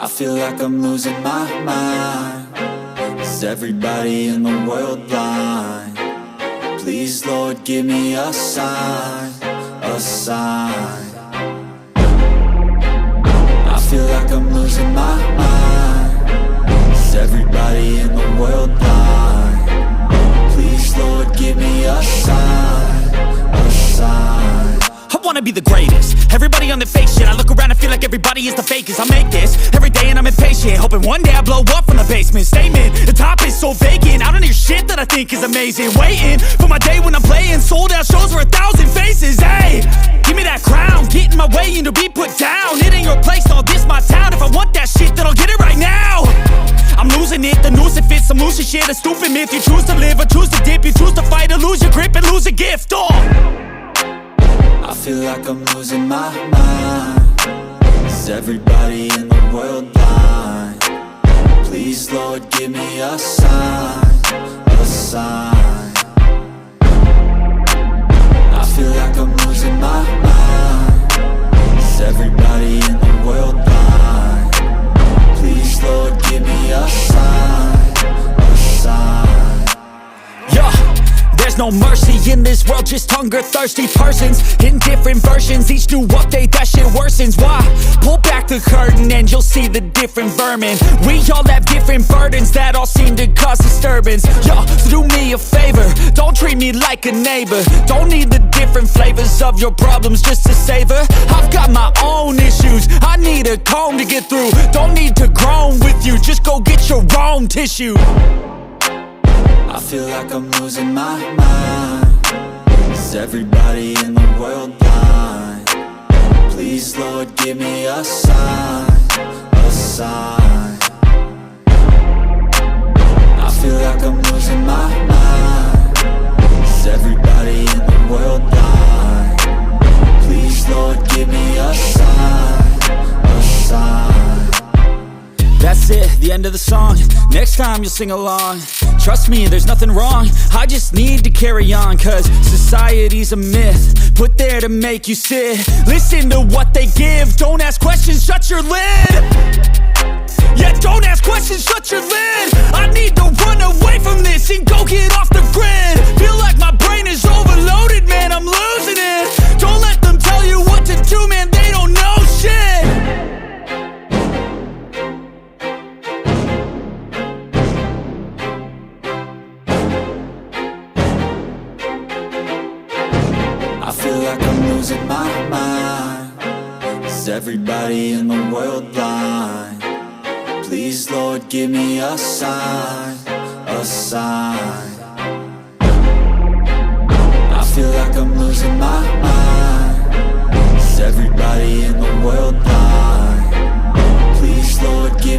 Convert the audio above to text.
I feel like I'm losing my mind. Is everybody in the world blind? Please, Lord, give me a sign, a sign. I feel like I'm losing my mind. Is everybody in the world blind? Please, Lord, give me a sign, a sign. I wanna be the greatest. Everybody on the fake shit. I look around and feel like everybody is the fakest. I make this every day and I'm impatient, hoping one day I blow up from the basement. Statement, the top is so vacant. I don't hear shit that I think is amazing. Waiting for my day when I'm playing sold out shows for 1,000 faces. Hey, give me that crown, get in my way and to be put down. It ain't your place, no, this my town. If I want that shit, then I'll get it right now. I'm losing it, the noose it fits, some losing shit. A stupid myth, you choose to live or choose to dip. You choose to fight or lose your grip and lose a gift. I feel like I'm losing my mind. Is everybody in the world blind? Please, Lord, give me a sign, a sign. I feel like I'm losing my mind. Is everybody in the world blind? Please, Lord, give me a sign, a sign. Yeah. There's no mercy in this world, just hunger-thirsty persons in different versions. Each new update, that shit worsens. Why? Pull back the curtain and you'll see the different vermin. We all have different burdens that all seem to cause disturbance. Yo, so do me a favor, don't treat me like a neighbor. Don't need the different flavors of your problems just to savor. I've got my own issues, I need a comb to get through. Don't need to groan with you, just go get your own tissue. I feel like I'm losing my mind. Is everybody in the world blind? Please, Lord, give me a sign, a sign. I feel like I'm losing my mind. Is everybody in the world blind? Please, Lord, give me a sign, a sign. That's it, the end of the song. Next time you'll sing along. Trust me, there's nothing wrong. I just need to carry on, cause society's a myth put there to make you sit. Listen to what they give. Don't ask questions, shut your lid. Yeah, don't ask questions, shut your lid. I need to run away from this and go get off the grid. Feel like my brain is overloaded, man, I'm losing it. Don't let them tell you what to do, man, they don't know shit. I feel like I'm losing my mind. Is everybody in the world blind? Please, Lord, give me a sign, a sign. I feel like I'm losing my mind.